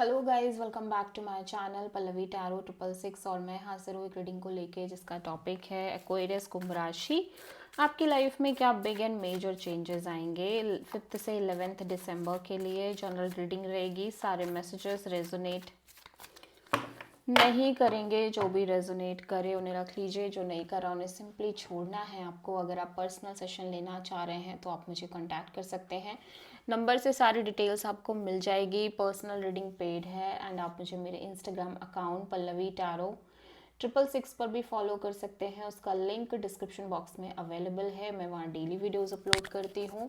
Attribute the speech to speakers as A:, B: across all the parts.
A: Hello guys, welcome back to my channel Pallavi tarot 666। और मैं हाजिर हूँ एक रीडिंग को लेके जिसका टॉपिक है एक्वेरियस कुंभ राशि। आपकी लाइफ में क्या बिग एंड मेजर चेंजेस आएंगे 5 से 11 दिसंबर के लिए। जनरल रीडिंग रहेगी, सारे मैसेजेस रेजोनेट नहीं करेंगे। जो भी रेजोनेट करे उन्हें रख लीजिए, जो नहीं कर रहा उन्हें सिंपली छोड़ना है आपको। अगर आप पर्सनल सेशन लेना चाह रहे हैं तो आप मुझे कांटेक्ट कर सकते हैं। नंबर से सारी डिटेल्स आपको मिल जाएगी। पर्सनल रीडिंग पेड है एंड आप मुझे मेरे इंस्टाग्राम अकाउंट पल्लवी टैरो 666 पर भी फॉलो कर सकते हैं। उसका लिंक डिस्क्रिप्शन बॉक्स में अवेलेबल है। मैं वहाँ डेली वीडियोस अपलोड करती हूँ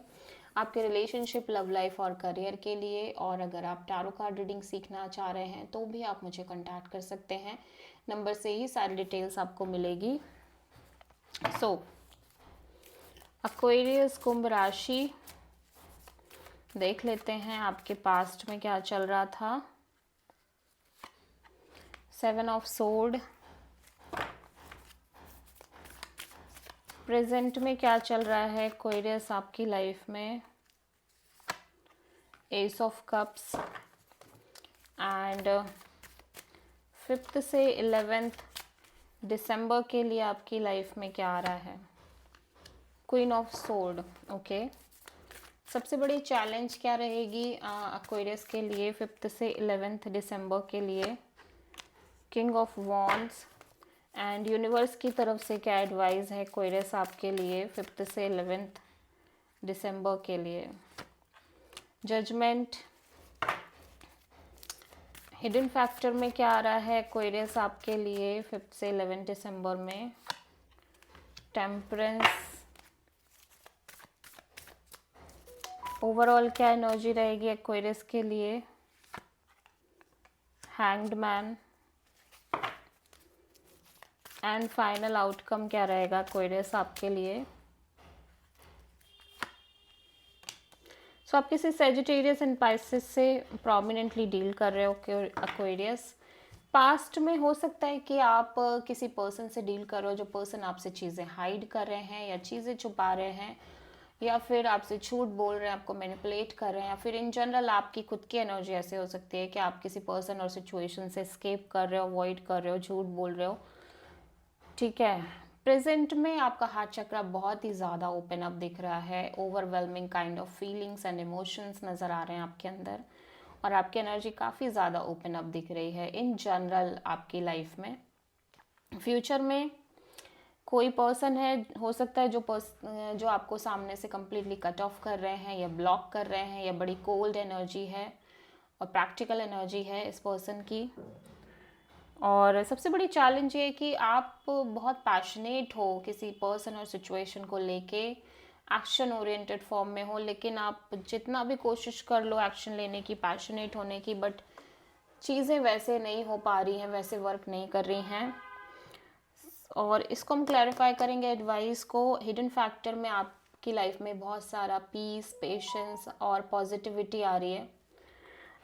A: आपके रिलेशनशिप, लव लाइफ और करियर के लिए। और अगर आप टैरो कार्ड रीडिंग सीखना चाह रहे हैं तो भी आप मुझे कांटेक्ट कर सकते हैं। नंबर से ही सारी डिटेल्स आपको मिलेगी। सो एक्वेरियस कुंभ राशि देख लेते हैं आपके पास्ट में क्या चल रहा था। 7 ऑफ सोर्ड, प्रेजेंट में क्या चल रहा है एक्वेरियस आपकी लाइफ में। एस ऑफ कप्स एंड 5 से 11 दिसंबर के लिए आपकी लाइफ में क्या आ रहा है। Queen of sword. ओके, सबसे बड़ी चैलेंज क्या रहेगी एक्वेरियस के लिए 5 से 11 दिसंबर के लिए। King of wands and universe की तरफ से क्या एडवाइस है एक्वेरियस आपके लिए 5 से 11 दिसंबर के लिए। जजमेंट, हिडन फैक्टर में क्या आ रहा है एक्वेरियस आपके लिए 5 से 11 दिसंबर में। टेम्परेंस, ओवरऑल क्या एनर्जी रहेगी एक्वेरियस के लिए। Hanged man and final outcome क्या रहेगा एक्वेरियस आपके लिए। सो आप किसी सेजिटेरियस एंड पाइसेस से प्रोमिनेंटली डील कर रहे हो एक्वेरियस। पास्ट में हो सकता है कि आप किसी पर्सन से डील कर रहे हो जो पर्सन आपसे चीज़ें हाइड कर रहे हैं या चीज़ें छुपा रहे हैं, या फिर आपसे झूठ बोल रहे हैं, आपको मैनिपुलेट कर रहे हैं, या फिर इन जनरल आपकी खुद की एनर्जी ऐसे हो सकती है कि आप किसी पर्सन और सिचुएशन से स्केप कर रहे हो, अवॉइड कर रहे हो, झूठ बोल रहे हो। ठीक है, प्रेजेंट में आपका हार्ट चक्र बहुत ही ज़्यादा ओपन अप दिख रहा है। Overwhelming kind of feelings and emotions नज़र आ रहे हैं आपके अंदर, और आपकी एनर्जी काफ़ी ज़्यादा ओपन अप दिख रही है इन जनरल आपकी लाइफ में। फ्यूचर में कोई पर्सन है, हो सकता है जो आपको सामने से कम्प्लीटली कट ऑफ कर रहे हैं या ब्लॉक कर रहे हैं, या बड़ी कोल्ड एनर्जी है और प्रैक्टिकल एनर्जी है इस पर्सन की। और सबसे बड़ी चैलेंज ये है कि आप बहुत पैशनेट हो किसी पर्सन और सिचुएशन को लेके, एक्शन ओरिएंटेड फॉर्म में हो, लेकिन आप जितना भी कोशिश कर लो एक्शन लेने की, पैशनेट होने की, बट चीज़ें वैसे नहीं हो पा रही हैं, वैसे वर्क नहीं कर रही हैं। और इसको हम क्लैरिफाई करेंगे एडवाइस को। हिडन फैक्टर में आपकी लाइफ में बहुत सारा पीस, पेशेंस और पॉजिटिविटी आ रही है।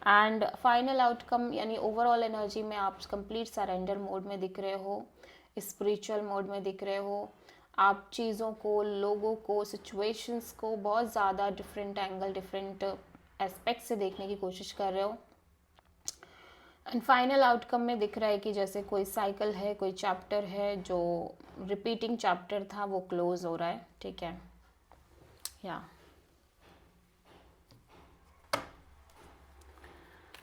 A: एंड फाइनल आउटकम यानी ओवरऑल एनर्जी में आप कंप्लीट सरेंडर मोड में दिख रहे हो, स्पिरिचुअल मोड में दिख रहे हो। आप चीज़ों को, लोगों को, सिचुएशंस को बहुत ज़्यादा डिफरेंट एंगल, डिफरेंट एस्पेक्ट से देखने की कोशिश कर रहे हो। एंड फाइनल आउटकम में दिख रहा है कि जैसे कोई साइकिल है, कोई चैप्टर है जो रिपीटिंग चैप्टर था वो क्लोज हो रहा है। ठीक है, या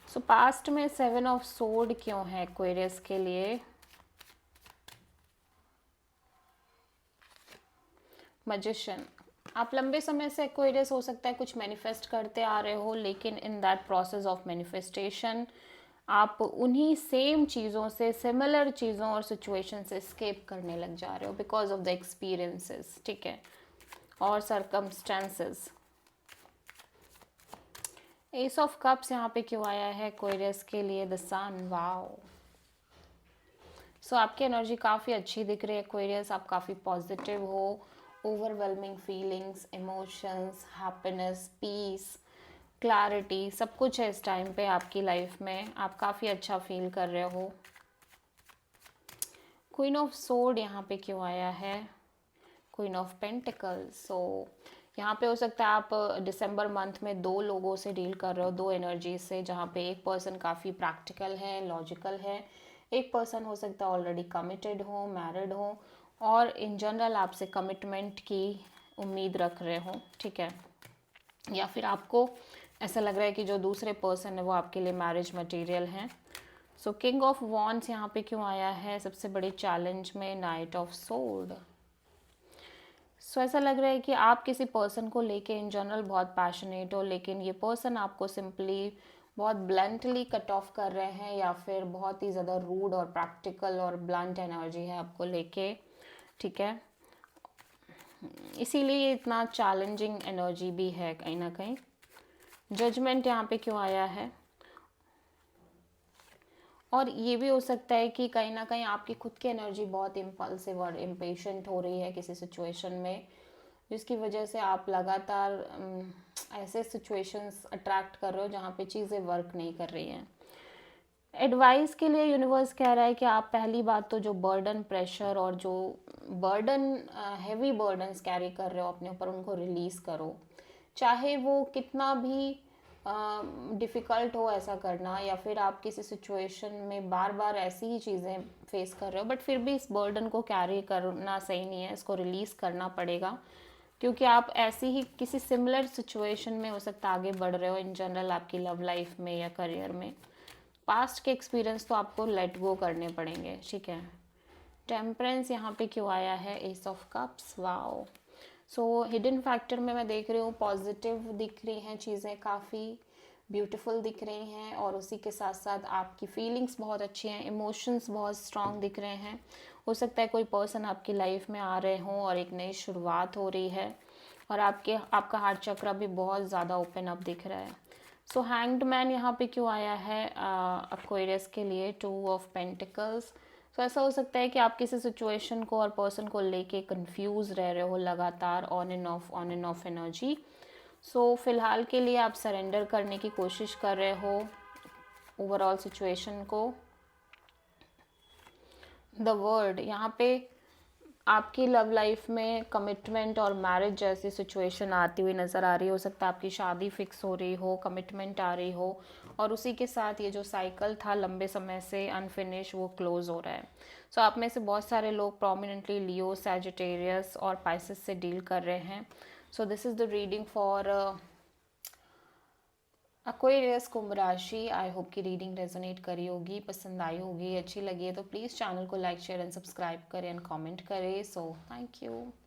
A: सो पास्ट में 7 ऑफ सोर्ड क्यों है एक्वेरियस के लिए। मैजिशियन, आप लंबे समय से एक्वेरियस हो सकता है कुछ मैनिफेस्ट करते आ रहे हो, लेकिन in that process of manifestation आप उन्हीं सेम चीज़ों से, सिमिलर चीज़ों और सिचुएशन से स्केप करने लग जा रहे हो बिकॉज ऑफ द एक्सपीरियंसेस। ठीक है, और सरकमस्टेंसेस। एस ऑफ कप्स यहाँ पे क्यों आया है एक्वेरियस के लिए। The sun, wow. सो आपकी एनर्जी काफ़ी अच्छी दिख रही है एक्वेरियस, आप काफ़ी पॉजिटिव हो। Overwhelming feelings, emotions, happiness, peace, clarity, सब कुछ है इस टाइम पे आपकी लाइफ में। आप काफ़ी अच्छा फील कर रहे हो। क्वीन ऑफ सोर्ड यहाँ पे क्यों आया है। Queen of pentacles. सो यहाँ पे हो सकता है आप दिसंबर मंथ में 2 लोगों से डील कर रहे हो, 2 एनर्जी से, जहाँ पे एक पर्सन काफ़ी प्रैक्टिकल है, लॉजिकल है, एक पर्सन हो सकता है ऑलरेडी कमिटेड हो, मैरिड हो, और इन जनरल आपसे कमिटमेंट की उम्मीद रख रहे हो, ठीक है। या फिर आपको ऐसा लग रहा है कि जो दूसरे पर्सन है वो आपके लिए मैरिज मटेरियल हैं। सो किंग ऑफ वॉन्ड्स यहाँ पे क्यों आया है सबसे बड़े चैलेंज में? Night of sword. सो ऐसा लग रहा है कि आप किसी पर्सन को लेके इन जनरल बहुत पैशनेट हो, लेकिन ये पर्सन आपको सिंपली बहुत ब्लंटली कट ऑफ कर रहे हैं, या फिर बहुत ही ज़्यादा रूड और प्रैक्टिकल और ब्लंट एनर्जी है आपको लेके, ठीक है। इसीलिए इतना चैलेंजिंग एनर्जी भी है कहीं ना कहीं। जजमेंट यहाँ पे क्यों आया है? और ये भी हो सकता है कि कहीं ना कहीं आपकी खुद की एनर्जी बहुत इम्पल्सिव और इम्पेशेंट हो रही है किसी सिचुएशन में, जिसकी वजह से आप लगातार ऐसे सिचुएशंस अट्रैक्ट कर रहे हो जहाँ पे चीज़ें वर्क नहीं कर रही हैं। एडवाइस के लिए यूनिवर्स कह रहा है कि आप पहली बात तो जो बर्डन, प्रेशर और जो बर्डन, हैवी बर्डन्स कैरी कर रहे हो अपने ऊपर, उनको रिलीज़ करो। चाहे वो कितना भी डिफ़िकल्ट हो ऐसा करना, या फिर आप किसी सिचुएशन में बार बार ऐसी ही चीज़ें फेस कर रहे हो, बट फिर भी इस बर्डन को कैरी करना सही नहीं है, इसको रिलीज़ करना पड़ेगा, क्योंकि आप ऐसी ही किसी सिमिलर सिचुएशन में हो सकता आगे बढ़ रहे हो इन जनरल आपकी लव लाइफ में या करियर में। पास्ट के एक्सपीरियंस तो आपको लेट गो करने पड़ेंगे, ठीक है। टेम्परेंस यहाँ पे क्यों आया है? S of cups, wow. So hidden factor में मैं देख रही हूँ पॉजिटिव दिख रही हैं चीज़ें, काफ़ी ब्यूटीफुल दिख रही हैं, और उसी के साथ साथ आपकी फीलिंग्स बहुत अच्छी हैं, इमोशंस बहुत स्ट्रांग दिख रहे हैं। हो सकता है कोई पर्सन आपकी लाइफ में आ रहे हों और एक नई शुरुआत हो रही है, और आपका हार्ट चक्र भी बहुत ज़्यादा ओपन अप दिख रहा है। सो हैंग्ड मैन यहाँ पे क्यों आया है एक्वेरियस के लिए? 2 ऑफ पेंटिकल्स। सो ऐसा हो सकता है कि आप किसी सिचुएशन को और पर्सन को लेके कंफ्यूज रह रहे हो लगातार, ऑन एंड ऑफ एनर्जी। सो फिलहाल के लिए आप सरेंडर करने की कोशिश कर रहे हो ओवरऑल सिचुएशन को। द वर्ड, यहाँ पे आपकी लव लाइफ में कमिटमेंट और मैरिज जैसी सिचुएशन आती हुई नज़र आ रही हो सकता है आपकी शादी फिक्स हो रही हो, कमिटमेंट आ रही हो, और उसी के साथ ये जो साइकिल था लंबे समय से अनफिनिश, वो क्लोज हो रहा है। सो आप में से बहुत सारे लोग प्रोमिनेंटली लियो, सैजिटेरियस और पाइसेस से डील कर रहे हैं। So this is the reading for Aquarius कुंभ राशि। आई होप की रीडिंग रेजोनेट करी होगी, पसंद आई होगी, अच्छी लगी है तो प्लीज़ चैनल को लाइक, शेयर एंड सब्सक्राइब करें एंड कमेंट करें। So thank you.